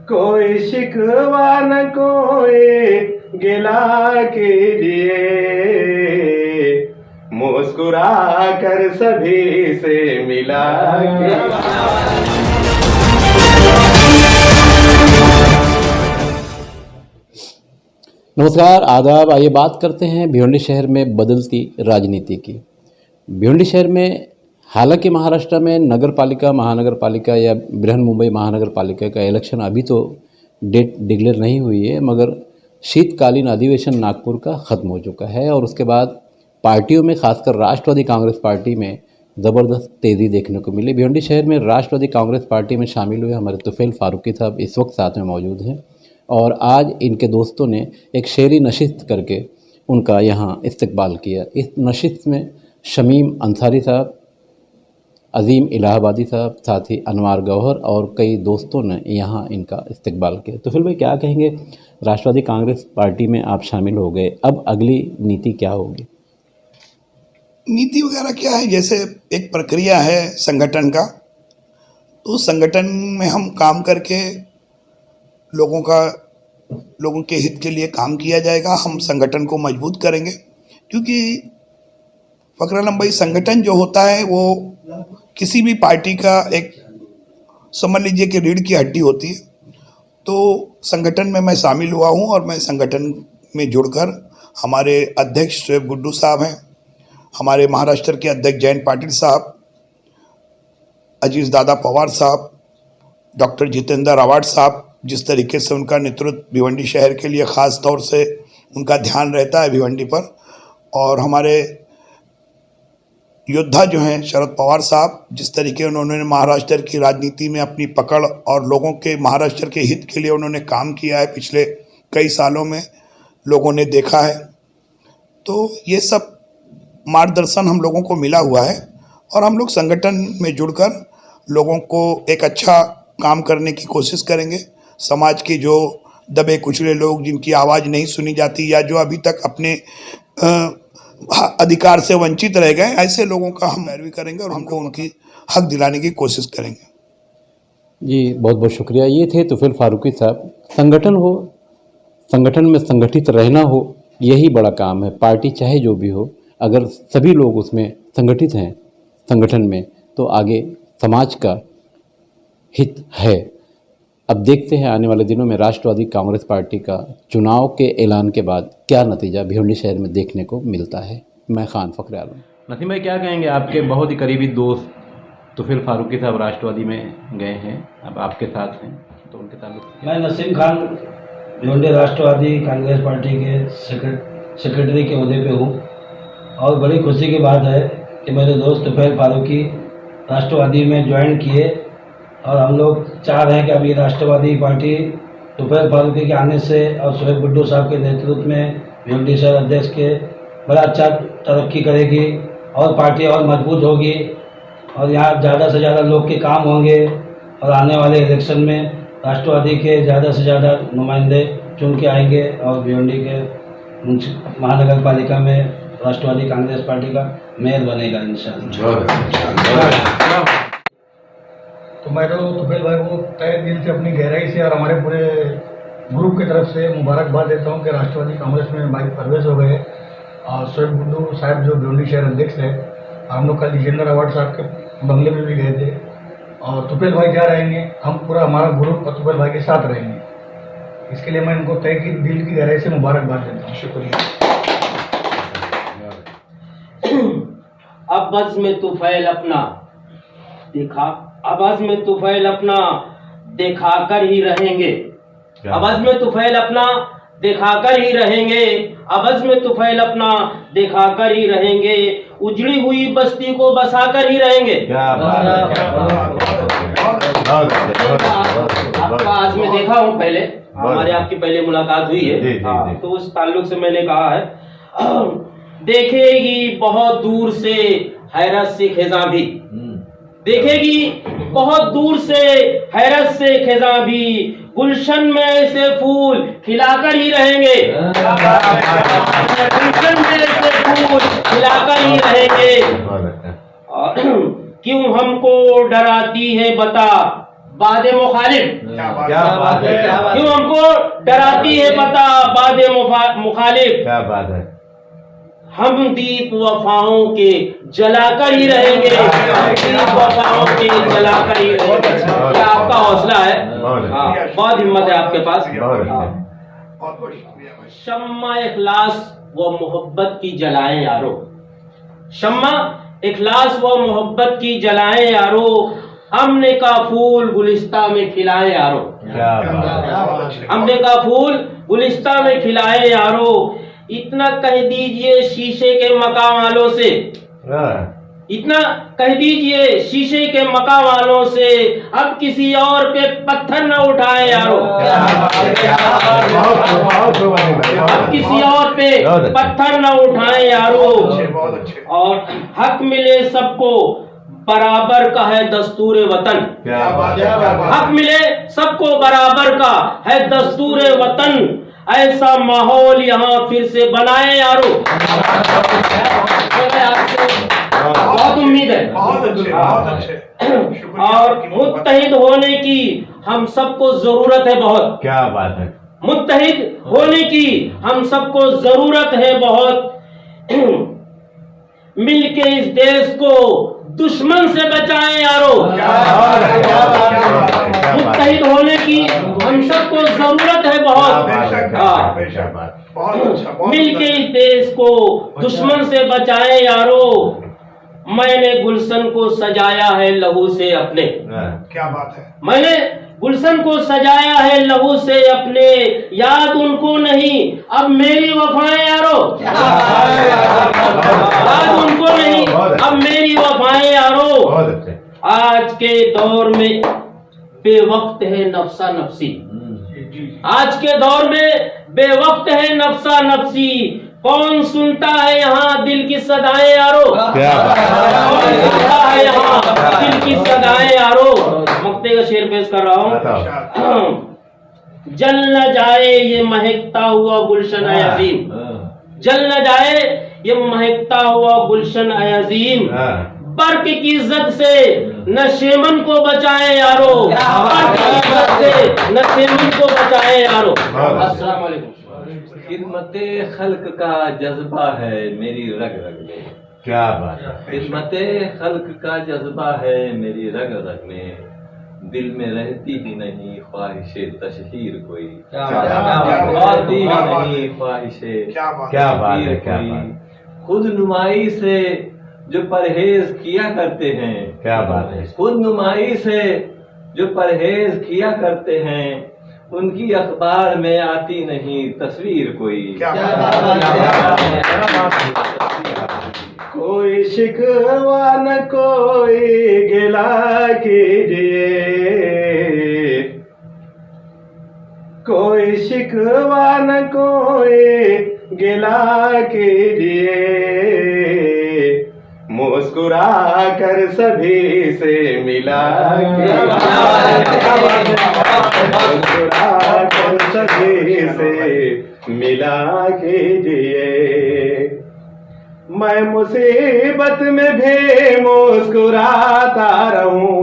कोई शिकवा न कोई गिला कीजिए, मुस्कुरा कर सभी से मिला कीजिए। नमस्कार, आदाब। आइए बात करते हैं भिवंडी शहर में बदलती राजनीति की। भिवंडी शहर में हालांकि महाराष्ट्र में नगर पालिका, महानगर पालिका या बृहन्मुंबई महानगर पालिका का इलेक्शन अभी तो डेट डिक्लेयर नहीं हुई है, मगर शीतकालीन अधिवेशन नागपुर का ख़त्म हो चुका है और उसके बाद पार्टियों में खासकर राष्ट्रवादी कांग्रेस पार्टी में ज़बरदस्त तेज़ी देखने को मिली। भिवंडी शहर में राष्ट्रवादी कांग्रेस पार्टी में शामिल हुए हमारे तुफैल फारूकी साहब इस वक्त साथ में मौजूद हैं और आज इनके दोस्तों ने एक शेरी नशिस्त करके उनका यहाँ इस्तकबाल किया। इस नशिस्त में शमीम अंसारी साहब, अजीम इलाहाबादी साहब, साथ ही अनवार गौहर और कई दोस्तों ने यहाँ इनका इस्तकबाल किया। तो फिर भाई क्या कहेंगे, राष्ट्रवादी कांग्रेस पार्टी में आप शामिल हो गए, अब अगली नीति क्या होगी? नीति वगैरह क्या है, जैसे एक प्रक्रिया है संगठन का, तो संगठन में हम काम करके लोगों के हित के लिए काम किया जाएगा। हम संगठन को मजबूत करेंगे, क्योंकि फकरा लंबाई संगठन जो होता है वो किसी भी पार्टी का एक, समझ लीजिए कि रीढ़ की हड्डी होती है। तो संगठन में मैं शामिल हुआ हूँ और मैं संगठन में जुड़कर, हमारे अध्यक्ष शोएब गुड्डू साहब हैं, हमारे महाराष्ट्र के अध्यक्ष जयंत पाटिल साहब, अजीज दादा पवार साहब, डॉक्टर जितेंद्र आवाड साहब, जिस तरीके से उनका नेतृत्व भिवंडी शहर के लिए ख़ास तौर से उनका ध्यान रहता है भिवंडी पर, और हमारे योद्धा जो हैं शरद पवार साहब, जिस तरीके उन्होंने महाराष्ट्र की राजनीति में अपनी पकड़ और लोगों के, महाराष्ट्र के हित के लिए उन्होंने काम किया है पिछले कई सालों में, लोगों ने देखा है। तो ये सब मार्गदर्शन हम लोगों को मिला हुआ है और हम लोग संगठन में जुड़कर लोगों को एक अच्छा काम करने की कोशिश करेंगे। समाज के जो दबे कुचले लोग, जिनकी आवाज़ नहीं सुनी जाती या जो अभी तक अपने अधिकार से वंचित रह गए, ऐसे लोगों का हम पैरवी करेंगे और हमको उनकी हक दिलाने की कोशिश करेंगे। जी बहुत बहुत शुक्रिया। ये थे तुफैल फारूकी साहब। संगठन हो, संगठन में संगठित रहना हो, यही बड़ा काम है। पार्टी चाहे जो भी हो, अगर सभी लोग उसमें संगठित हैं संगठन में, तो आगे समाज का हित है। अब देखते हैं आने वाले दिनों में राष्ट्रवादी कांग्रेस पार्टी का चुनाव के ऐलान के बाद क्या नतीजा भिवंडी शहर में देखने को मिलता है। मैं खान फखरे आलम। नसीम भाई क्या कहेंगे, आपके बहुत ही करीबी दोस्त तुफैल फारूकी साहब राष्ट्रवादी में गए हैं, अब आपके साथ हैं, तो उनके ताल्लुक? मैं नसीम खान भिवंडी राष्ट्रवादी कांग्रेस पार्टी के सेक्रेटरी के ओहदे पे हूँ और बड़ी खुशी की बात है कि मेरे दोस्त तुफैल फारूकी राष्ट्रवादी में ज्वाइन किए और हम लोग चाह रहे हैं कि अभी राष्ट्रवादी पार्टी तुफैल फारूकी के आने से और शोएब गुड्डू साहब के नेतृत्व में भिवंडी शहर अध्यक्ष के बड़ा अच्छा तरक्की करेगी और पार्टी और मजबूत होगी और यहाँ ज़्यादा से ज़्यादा लोग के काम होंगे और आने वाले इलेक्शन में राष्ट्रवादी के ज़्यादा से ज़्यादा नुमाइंदे चुन के आएंगे और भिवंडी के महानगर पालिका में राष्ट्रवादी कांग्रेस पार्टी का मेयर बनेगा इंशाअल्लाह। तो मैं तो तुफैल भाई को तहे दिल से, अपनी गहराई से और हमारे पूरे ग्रुप की तरफ से मुबारकबाद देता हूं कि राष्ट्रवादी कांग्रेस में भाई प्रवेश हो गए और शोएब गुड्डू साहब जो भिवंडी शहर अध्यक्ष है, हम लोग कल जितेंद्र आवाड साहब के बंगले में भी गए थे और तुफैल भाई क्या रहेंगे, हम पूरा हमारा ग्रुप और तुफैल भाई के साथ रहेंगे। इसके लिए मैं इनको तहे की दिल की गहराई से मुबारकबाद देता हूँ। शुक्रिया। आवाज में तुफैल अपना देखा, आवाज में तुफैल अपना दिखाकर ही रहेंगे, आवाज में तुफैल अपना दिखाकर ही रहेंगे, आवाज में तुफैल अपना दिखाकर ही रहेंगे, उजड़ी हुई बस्ती को बसाकर ही रहेंगे। आपका आज मैं देखा हूँ, पहले हमारे आपकी पहले मुलाकात हुई है, तो उस ताल्लुक से मैंने कहा है, देखेगी बहुत दूर से हैरत से खिज़ां भी, देखेगी बहुत दूर से हैरत से खिज़ां भी, गुलशन में ऐसे फूल खिलाकर ही रहेंगे, गुलशन में ऐसे फूल खिलाकर ही रहेंगे। क्यों हमको डराती है बता, बादे मुखालिफ। क्या बात है, क्यों हमको डराती है पता बादे मुखालिफ। क्या बात है। हम दीप वफाओं के जलाकर ही रहेंगे, दीप वफाओं के जलाकर ही रहेंगे। ये आपका हौसला है। हाँ, बहुत हिम्मत है आपके पास। शम्मा इखलास व मोहब्बत की जलाएं यारो, शम्मा इखलास व मोहब्बत की जलाएं यारो, हमने का फूल गुलिस्ता में खिलाए यारो, क्या बात है। हमने का फूल गुलिस्ता में खिलाए यारो। इतना कह दीजिए शीशे के मकाम वालों से, इतना कह दीजिए शीशे के मकाम वालों से, अब किसी और पे पत्थर न उठाए यारो, अब किसी और पे पत्थर न उठाए यारो। और हक मिले सबको बराबर का है दस्तूर वतन, हक मिले सबको बराबर का है दस्तूर वतन, ऐसा माहौल यहाँ फिर से बनाए यारो। बहुत उम्मीद है, बहुत अच्छे। और मुत्तहिद होने की हम सबको जरूरत है बहुत। क्या बात है। मुत्तहिद होने की हम सबको जरूरत है बहुत। मिलके इस देश को दुश्मन से बचाएं यारो। मुत्तहिद होने की हम सबको जरूरत है बहुत। मिलके इस देश को दुश्मन से बचाएं यारो। मैंने गुलशन को सजाया है लहू से अपने, क्या बात है। मैंने गुलशन को सजाया है लहू से अपने, याद उनको नहीं अब मेरी वफाएं यारो, याद उनको नहीं अब मेरी वफाएं यारो। आज के दौर में बेवक्त है नफसा नफसी, आज के दौर में बेवक्त है नफसा नफसी, कौन सुनता है यहाँ दिल की सदाएं यारो, कौन सुनता है यहाँ दिल की सदाएं यारो। मक्ते का शेर पेश कर रहा हूँ। जल न जाए ये महकता हुआ गुलशन है अजीम, जल न जाए ये महकता हुआ गुलशन है अजीम, बर्क की इज्जत से न शेमन को बचाए यारो, बर्क की इज्जत से न शेमन को बचाए यारो। अस्सलाम वालेकुम। खिदमते खल्क का जज्बा है मेरी रग रग में, क्या बात है। खिदमते खल्क का जज्बा है मेरी रग रग में, दिल में रहती ही नहीं ख्वाहिशे तशहीर कोई, रहती ही नहीं ख्वाहिशे क्या बात है, क्या बात। खुद नुमाई से जो परहेज किया करते हैं, क्या बात है। खुद नुमाई से जो परहेज किया करते हैं, उनकी अखबार में आती नहीं तस्वीर कोई। कोई शिकवा न कोई गिला कीजिए, कोई शिकवा न कोई गिला कीजिए, मुस्कुरा कर सभी से मिला मुस्कुरा कर सभी से मिला कीजिए। मैं मुसीबत में भी मुस्कुराता रहूं,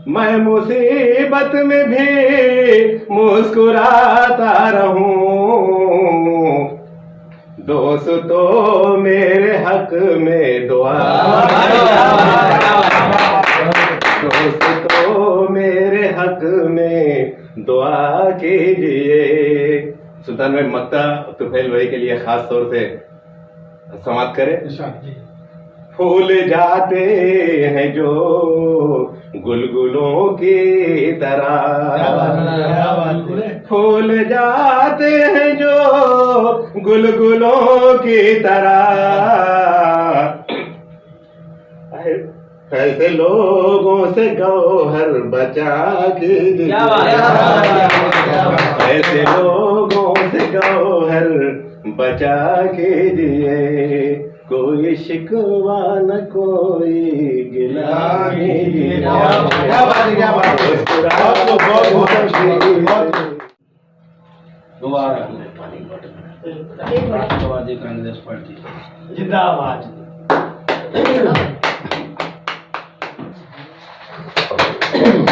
मैं मुसीबत में भी मुस्कुराता रहूं, दोस्तों मेरे हक में दुआ, दोस्तों मेरे हक में दुआ कीजिए। सुल्तान भाई मक्ता तुफैल भाई के लिए खास तौर से समाप्त करें। फूल जाते हैं जो गुलगुलों की तरह, फूल जाते हैं जो गुलगुलों की तरह, ऐसे लोगों से गौहर बचा कीजिए, ऐसे लोगों से गौहर बचा कीजिए, कोई शिकवा न कोई गिला कीजिए। क्या बात है, क्या बात है। राष्ट्रवादी कांग्रेस पार्टी जिंदाबाद। है